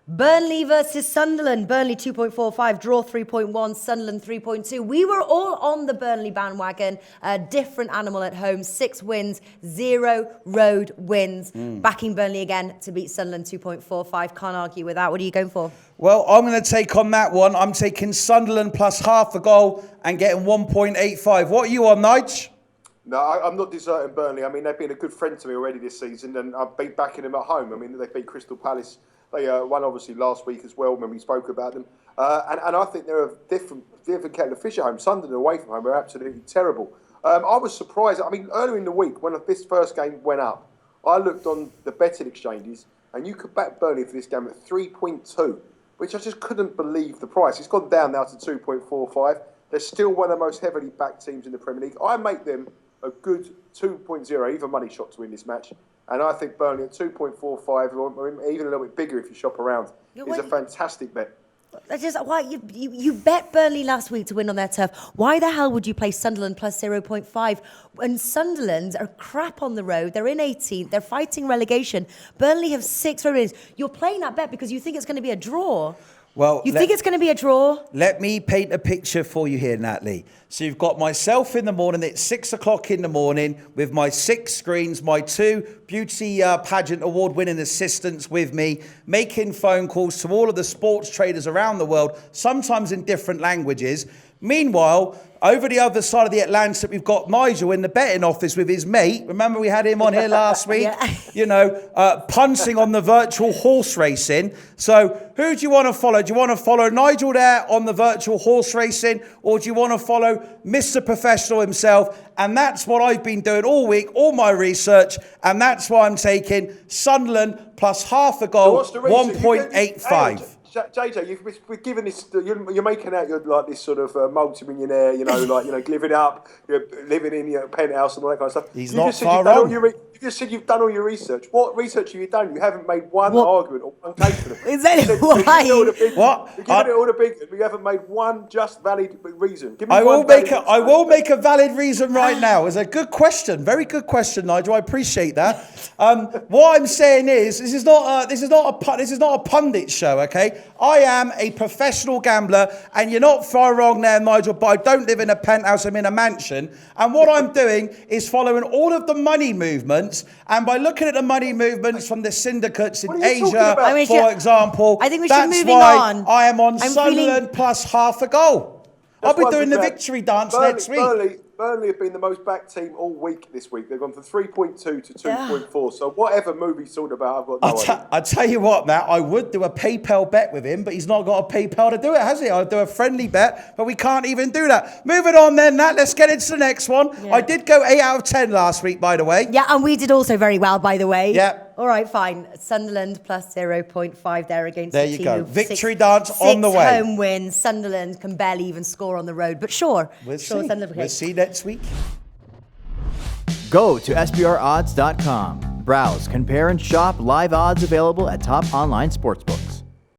Burnley versus Sunderland. Burnley 2.45, draw 3.1, Sunderland 3.2. We were all on the Burnley bandwagon. A different animal at home. 6 wins, 0 road wins. Backing Burnley again to beat Sunderland 2.45. Can't argue with that. What are you going for? Well, I'm going to take on that one. I'm taking Sunderland plus half a goal and getting 1.85. What are you on, Nige? No, I'm not deserting Burnley. I mean, they've been a good friend to me already this season, and I've been backing them at home. I mean, they beat Crystal Palace. They won, obviously, last week as well when we spoke about them. And I think they're a different kettle of fish at home. Sunderland away from home are absolutely terrible. I was surprised. I mean, earlier in the week, when this first game went up, I looked on the betting exchanges, and you could back Burnley for this game at 3.2, which I just couldn't believe the price. It's gone down now to 2.45. They're still one of the most heavily backed teams in the Premier League. I make them a good 2.0, even money shot to win this match. And I think Burnley at 2.45, or even a little bit bigger if you shop around, is a fantastic bet. Why you bet Burnley last week to win on their turf. Why the hell would you play Sunderland plus 0.5? And Sunderland are crap on the road. They're in 18th. They're fighting relegation. Burnley have 6 road wins. You're playing that bet because you think it's going to be a draw. Well, you think it's going to be a draw? Let me paint a picture for you here, Natalie. So you've got myself in the morning at 6 o'clock in the morning with my 6 screens, my 2 beauty pageant award-winning assistants with me, making phone calls to all of the sports traders around the world, sometimes in different languages. Meanwhile, over the other side of the Atlantic, we've got Nigel in the betting office with his mate. Remember we had him on here last week? Yeah. You know, punching on the virtual horse racing. So who do you want to follow? Do you want to follow Nigel there on the virtual horse racing? Or do you want to follow Mr. Professional himself? And that's what I've been doing all week, all my research. And that's why I'm taking Sunderland plus half a goal, 1.85. JJ, you've given this. You're making out you're like this sort of multi-millionaire, living up, living in your penthouse and all that kind of stuff. He's not far wrong. You just said you've done all your research. What research have you done? You haven't made one argument or one case for them. Is that why? What? You're giving it all the big. You haven't made one just valid reason. I will make a valid reason right now. It's a good question, very good question, Nigel. I appreciate that. What I'm saying is, this is not a pundit show, okay? I am a professional gambler, and you're not far wrong there, Nigel, but I don't live in a penthouse, I'm in a mansion. And what I'm doing is following all of the money movements, and by looking at the money movements from the syndicates in Asia, for example, I think we should that's moving why on. I am on Sunderland plus half a goal. I'll be doing the victory dance next week. Burnley have been the most backed team all week this week. They've gone from 3.2 to 2.4. So whatever move he's talking about, I've got no idea. I tell you what, Matt, I would do a PayPal bet with him, but he's not got a PayPal to do it, has he? I'll do a friendly bet, but we can't even do that. Moving on then, Nat, let's get into the next one. Yeah. I did go 8 out of 10 last week, by the way. Yeah, and we did also very well, by the way. Yeah. All right, fine. Sunderland plus 0.5 there against There the you team. go. Victory dance on the way. 6 home wins. Sunderland can barely even score on the road. But sure. We'll see. Sunderland, We'll see next week. Go to SBRodds.com. Browse, compare, and shop live odds available at top online sportsbooks.